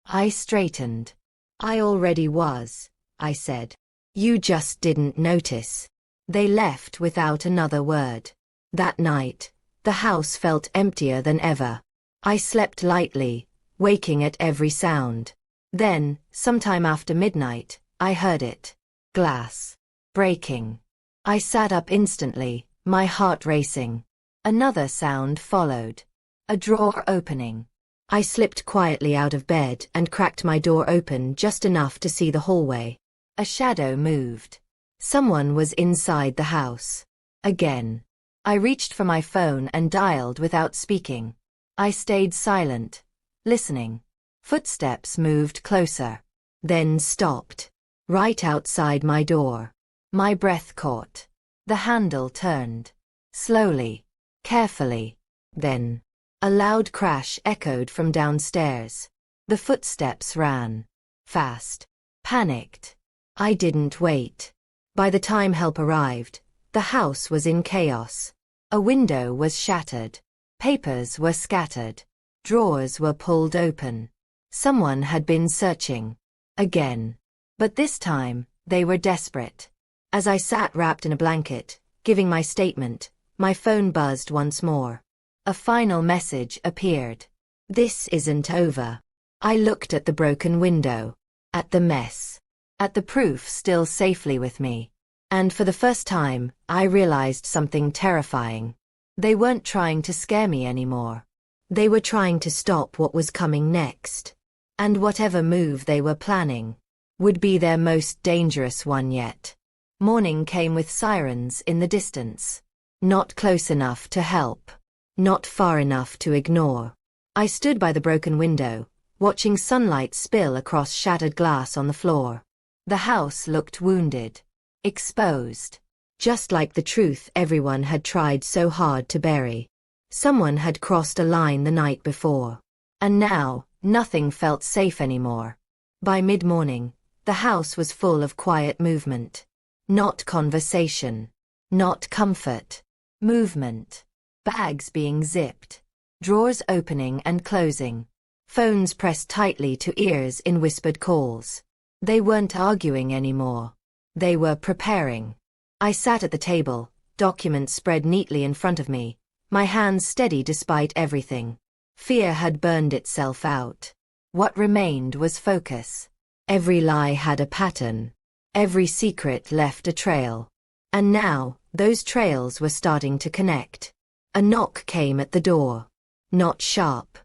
I straightened. I already was, I said. You just didn't notice. They left without another word. That night, the house felt emptier than ever. I slept lightly, waking at every sound. Then, sometime after midnight, I heard it. Glass. Breaking. I sat up instantly, my heart racing. Another sound followed. A drawer opening. I slipped quietly out of bed and cracked my door open just enough to see the hallway. A shadow moved. Someone was inside the house. Again. I reached for my phone and dialed without speaking. I stayed silent, listening. Footsteps moved closer. Then stopped. Right outside my door. My breath caught. The handle turned. Slowly. Carefully. Then. A loud crash echoed from downstairs. The footsteps ran. Fast. Panicked. I didn't wait. By the time help arrived, the house was in chaos. A window was shattered. Papers were scattered. Drawers were pulled open. Someone had been searching. Again. But this time, they were desperate. As I sat wrapped in a blanket, giving my statement, my phone buzzed once more. A final message appeared. This isn't over. I looked at the broken window. At the mess. At the proof still safely with me. And for the first time, I realized something terrifying. They weren't trying to scare me anymore. They were trying to stop what was coming next. And whatever move they were planning would be their most dangerous one yet. Morning came with sirens in the distance. Not close enough to help. Not far enough to ignore. I stood by the broken window, watching sunlight spill across shattered glass on the floor. The house looked wounded. Exposed. Just like the truth everyone had tried so hard to bury. Someone had crossed a line the night before. And now, nothing felt safe anymore. By mid-morning, the house was full of quiet movement. Not conversation. Not comfort. Movement. Bags being zipped. Drawers opening and closing. Phones pressed tightly to ears in whispered calls. They weren't arguing anymore. They were preparing. I sat at the table, documents spread neatly in front of me, my hands steady despite everything. Fear had burned itself out. What remained was focus. Every lie had a pattern. Every secret left a trail. And now, those trails were starting to connect. A knock came at the door. Not sharp.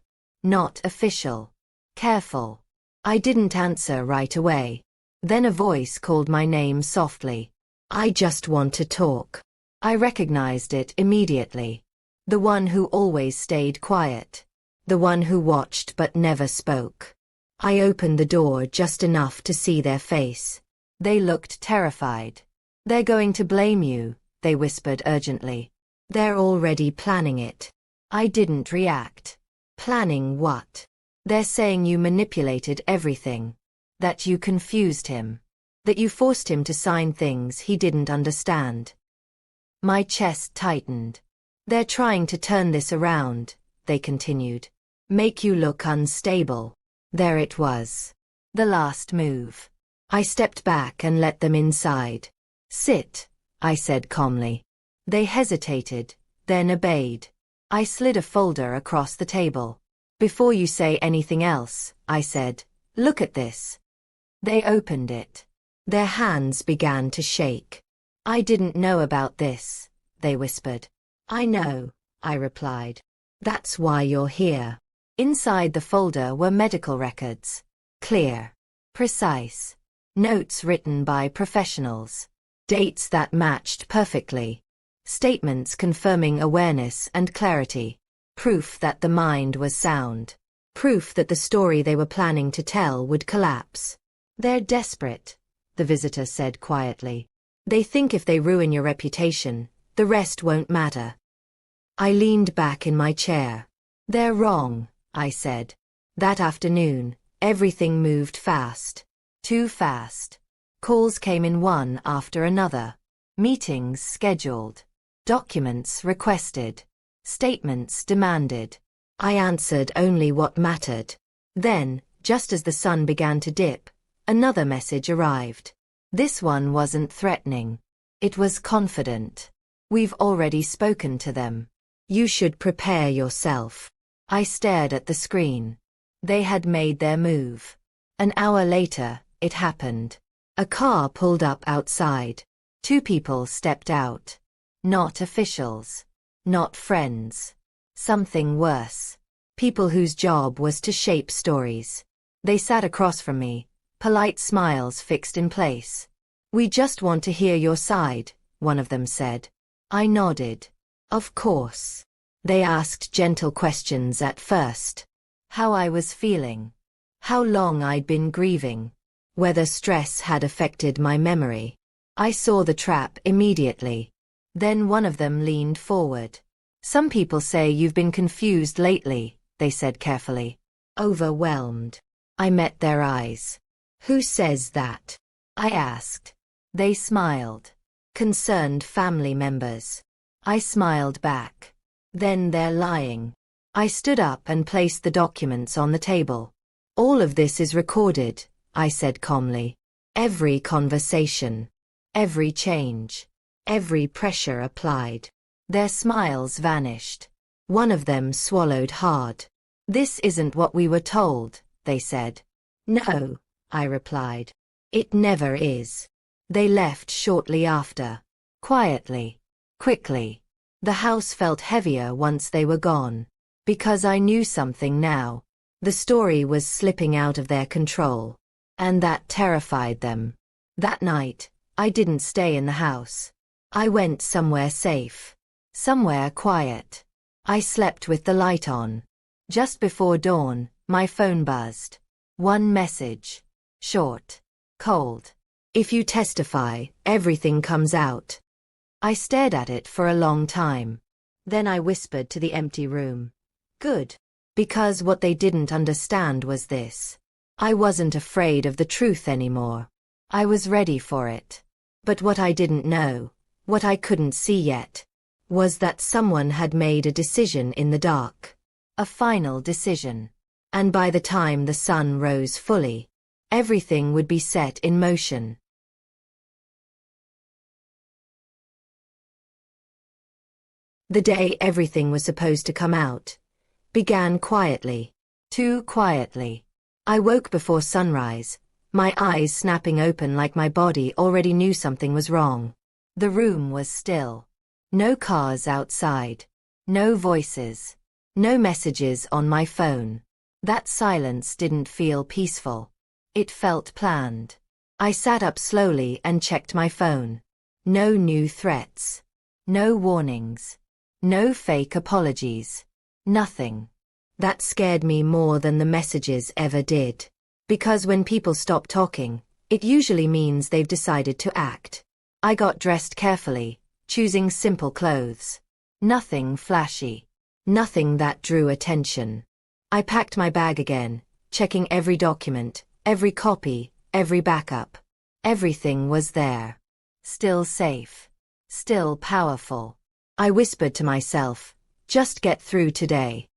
Not official. Careful. I didn't answer right away. Then a voice called my name softly. I just want to talk. I recognized it immediately. The one who always stayed quiet. The one who watched but never spoke. I opened the door just enough to see their face. They looked terrified. They're going to blame you, they whispered urgently. They're already planning it. I didn't react. Planning what? They're saying you manipulated everything. That you confused him. That you forced him to sign things he didn't understand. My chest tightened. They're trying to turn this around, they continued. Make you look unstable. There it was. The last move. I stepped back and let them inside. Sit, I said calmly. They hesitated, then obeyed. I slid a folder across the table. Before you say anything else, I said, look at this. They opened it. Their hands began to shake. "I didn't know about this," they whispered. "I know," I replied. "That's why you're here." Inside the folder were medical records. Clear. Precise. Notes written by professionals. Dates that matched perfectly. Statements confirming awareness and clarity. Proof that the mind was sound. Proof that the story they were planning to tell would collapse. "They're desperate," the visitor said quietly. "They think if they ruin your reputation, the rest won't matter." I leaned back in my chair. "They're wrong," I said. That afternoon, everything moved fast. Too fast. Calls came in one after another. Meetings scheduled. Documents requested. Statements demanded. I answered only what mattered. Then, just as the sun began to dip, another message arrived. This one wasn't threatening. It was confident. "We've already spoken to them. You should prepare yourself." I stared at the screen. They had made their move. An hour later, it happened. A car pulled up outside. 2 people stepped out. Not officials. Not friends. Something worse. People whose job was to shape stories. They sat across from me, polite smiles fixed in place. "We just want to hear your side," one of them said. I nodded. Of course. They asked gentle questions at first. How I was feeling. How long I'd been grieving. Whether stress had affected my memory. I saw the trap immediately. Then one of them leaned forward. "Some people say you've been confused lately," they said carefully. Overwhelmed. I met their eyes. "Who says that?" I asked. They smiled. Concerned family members. I smiled back. Then they're lying. I stood up and placed the documents on the table. "All of this is recorded," I said calmly. "Every conversation. Every change. Every pressure applied." Their smiles vanished. One of them swallowed hard. "This isn't what we were told," they said. "No," I replied. "It never is." They left shortly after. Quietly. Quickly. The house felt heavier once they were gone. Because I knew something now. The story was slipping out of their control. And that terrified them. That night, I didn't stay in the house. I went somewhere safe. Somewhere quiet. I slept with the light on. Just before dawn, my phone buzzed. One message. Short. Cold. "If you testify, everything comes out." I stared at it for a long time. Then I whispered to the empty room. Good. Because what they didn't understand was this. I wasn't afraid of the truth anymore. I was ready for it. But what I didn't know, what I couldn't see yet, was that someone had made a decision in the dark. A final decision. And by the time the sun rose fully, everything would be set in motion. The day everything was supposed to come out began quietly. Too quietly. I woke before sunrise, my eyes snapping open like my body already knew something was wrong. The room was still. No cars outside. No voices. No messages on my phone. That silence didn't feel peaceful. It felt planned. I sat up slowly and checked my phone. No new threats. No warnings. No fake apologies. Nothing. That scared me more than the messages ever did. Because when people stop talking, it usually means they've decided to act. I got dressed carefully, choosing simple clothes. Nothing flashy. Nothing that drew attention. I packed my bag again, checking every document, every copy, every backup. Everything was there. Still safe. Still powerful. I whispered to myself, just get through today.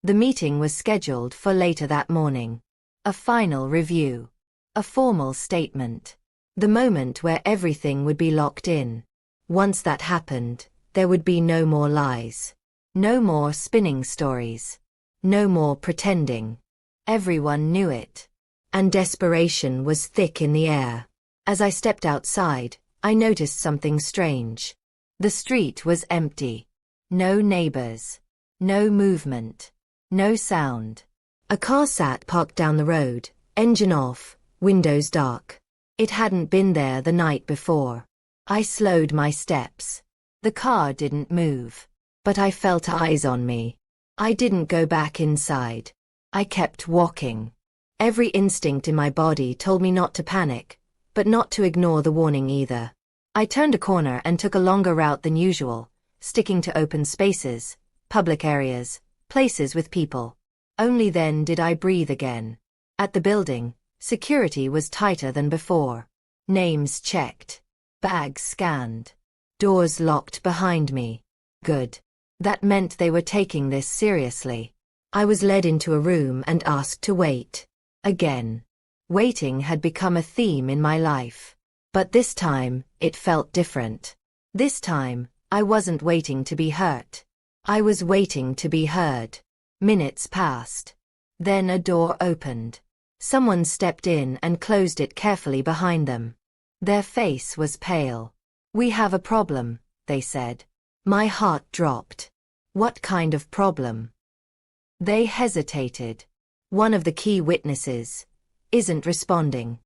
The meeting was scheduled for later that morning. A final review. A formal statement. The moment where everything would be locked in. Once that happened, there would be no more lies. No more spinning stories. No more pretending. Everyone knew it. and desperation was thick in the air. As I stepped outside, I noticed something strange. The street was empty. No neighbors. No movement. No sound. A car sat parked down the road, engine off, windows dark. It hadn't been there the night before. I slowed my steps. The car didn't move, but I felt eyes on me. I didn't go back inside. I kept walking. Every instinct in my body told me not to panic, but not to ignore the warning either. I turned a corner and took a longer route than usual, sticking to open spaces, public areas, places with people. Only then did I breathe again. At the building, security was tighter than before. Names checked. Bags scanned. Doors locked behind me. Good. That meant they were taking this seriously. I was led into a room and asked to wait. Again. Waiting had become a theme in my life. But this time, it felt different. This time, I wasn't waiting to be hurt. I was waiting to be heard. Minutes passed. Then a door opened. Someone stepped in and closed it carefully behind them. Their face was pale. "We have a problem," they said. My heart dropped. What kind of problem? They hesitated. One of the key witnesses isn't responding.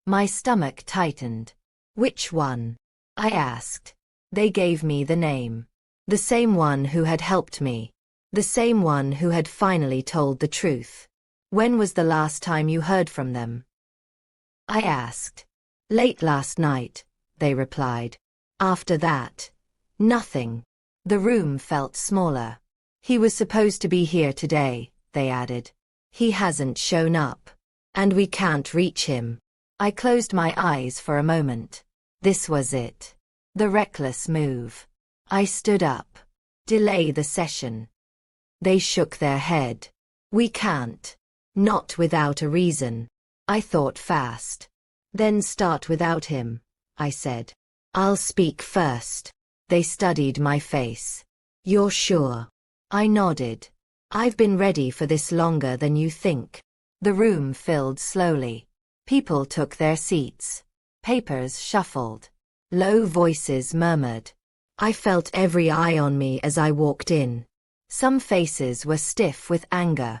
My stomach tightened. "Which one?" I asked. They gave me the name. The same one who had helped me. The same one who had finally told the truth. "When was the last time you heard from them?" I asked. "Late last night," they replied. After that, nothing. The room felt smaller. "He was supposed to be here today," they added. "He hasn't shown up. And we can't reach him." I closed my eyes for a moment. This was it. The reckless move. I stood up. "Delay the session." They shook their head. "We can't. Not without a reason." I thought fast. "Then start without him," I said. "I'll speak first." They studied my face. "You're sure?" I nodded. "I've been ready for this longer than you think." The room filled slowly. People took their seats. Papers shuffled. Low voices murmured. I felt every eye on me as I walked in. Some faces were stiff with anger.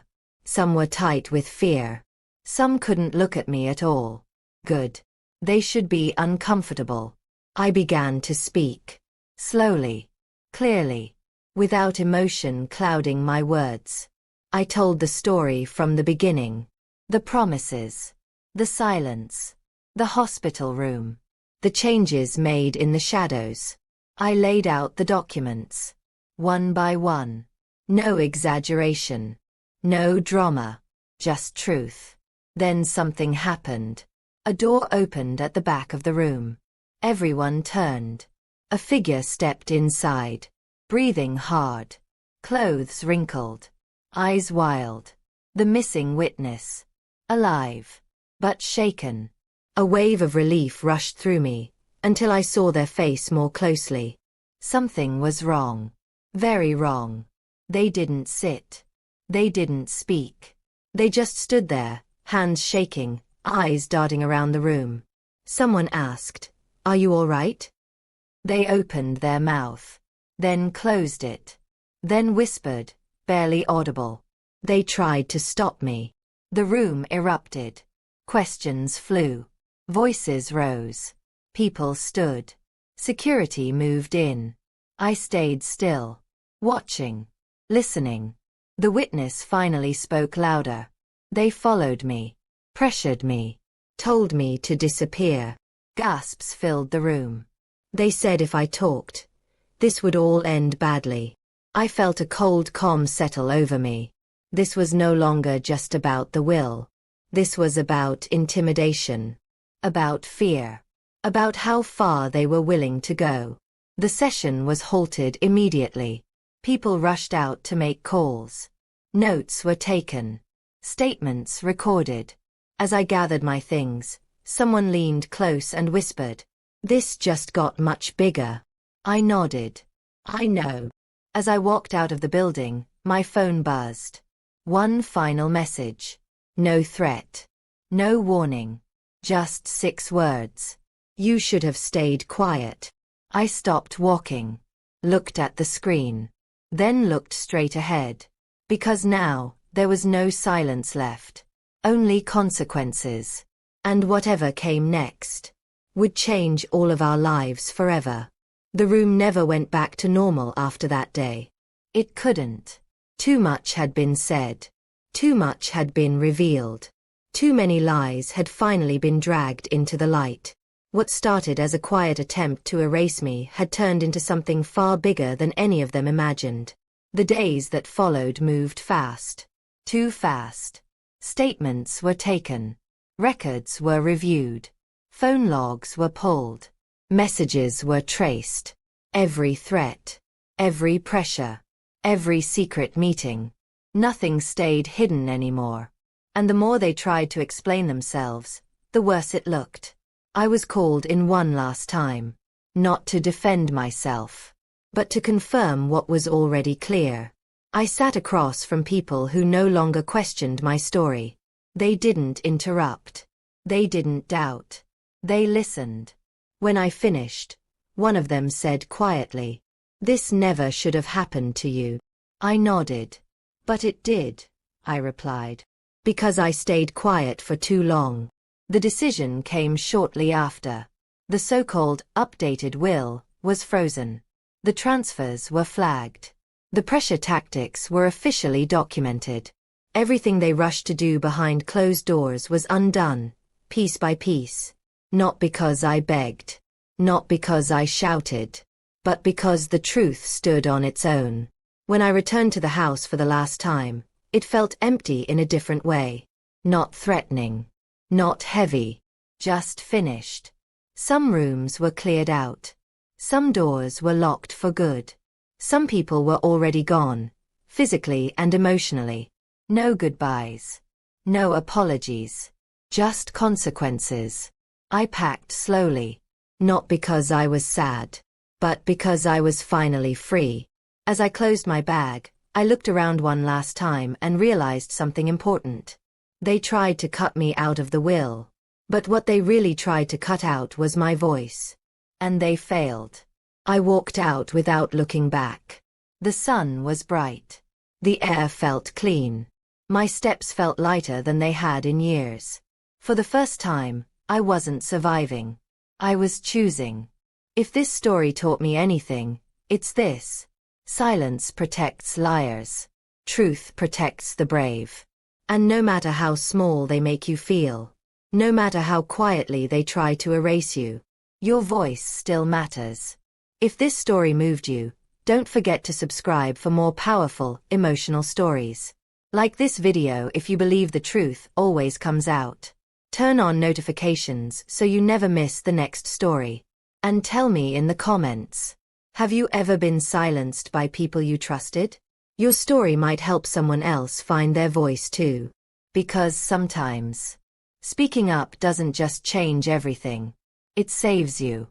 Some were tight with fear. Some couldn't look at me at all. Good. They should be uncomfortable. I began to speak. Slowly. Clearly. Without emotion clouding my words. I told the story from the beginning. The promises. The silence. The hospital room. The changes made in the shadows. I laid out the documents. One by one. No exaggeration. No drama. Just truth. Then something happened. A door opened at the back of the room. Everyone turned. A figure stepped inside. Breathing hard. Clothes wrinkled. Eyes wild. The missing witness. Alive. But shaken. A wave of relief rushed through me, until I saw their face more closely. Something was wrong. Very wrong. They didn't sit. They didn't speak. They just stood there, hands shaking, eyes darting around the room. Someone asked, "Are you all right?" They opened their mouth. Then closed it. Then whispered, barely audible. They tried to stop me. The room erupted. Questions flew. Voices rose. People stood. Security moved in. I stayed still. Watching. Listening. The witness finally spoke louder. They followed me. Pressured me. Told me to disappear. Gasps filled the room. They said if I talked, this would all end badly. I felt a cold calm settle over me. This was no longer just about the will. This was about intimidation. About fear. About how far they were willing to go. The session was halted immediately. People rushed out to make calls. Notes were taken. Statements recorded. As I gathered my things, someone leaned close and whispered, "This just got much bigger." I nodded. "I know." As I walked out of the building, my phone buzzed. One final message. No threat. No warning. Just 6 words. You should have stayed quiet. I stopped walking. Looked at the screen. Then looked straight ahead. Because now, there was no silence left. Only consequences. And whatever came next would change all of our lives forever. The room never went back to normal after that day. It couldn't. Too much had been said. Too much had been revealed. Too many lies had finally been dragged into the light. What started as a quiet attempt to erase me had turned into something far bigger than any of them imagined. The days that followed moved fast. Too fast. Statements were taken. Records were reviewed. Phone logs were pulled. Messages were traced. Every threat. Every pressure. Every secret meeting. Nothing stayed hidden anymore. And the more they tried to explain themselves, the worse it looked. I was called in one last time. Not to defend myself, but to confirm what was already clear. I sat across from people who no longer questioned my story. They didn't interrupt. They didn't doubt. They listened. When I finished, one of them said quietly, "This never should have happened to you." I nodded. "But it did," I replied. "Because I stayed quiet for too long." The decision came shortly after. The so-called updated will was frozen. The transfers were flagged. The pressure tactics were officially documented. Everything they rushed to do behind closed doors was undone, piece by piece. Not because I begged. Not because I shouted. But because the truth stood on its own. When I returned to the house for the last time, it felt empty in a different way. Not threatening. Not heavy. Just finished. Some rooms were cleared out. Some doors were locked for good. Some people were already gone, physically and emotionally. No goodbyes. No apologies. Just consequences. I packed slowly. Not because I was sad, but because I was finally free. As I closed my bag, I looked around one last time and realized something important. They tried to cut me out of the will. But what they really tried to cut out was my voice. And they failed. I walked out without looking back. The sun was bright. The air felt clean. My steps felt lighter than they had in years. For the first time, I wasn't surviving. I was choosing. If this story taught me anything, it's this. Silence protects liars. Truth protects the brave. And no matter how small they make you feel, no matter how quietly they try to erase you, your voice still matters. If this story moved you, don't forget to subscribe for more powerful, emotional stories. Like this video if you believe the truth always comes out. Turn on notifications so you never miss the next story. And tell me in the comments, have you ever been silenced by people you trusted? Your story might help someone else find their voice too. Because sometimes, speaking up doesn't just change everything. It saves you.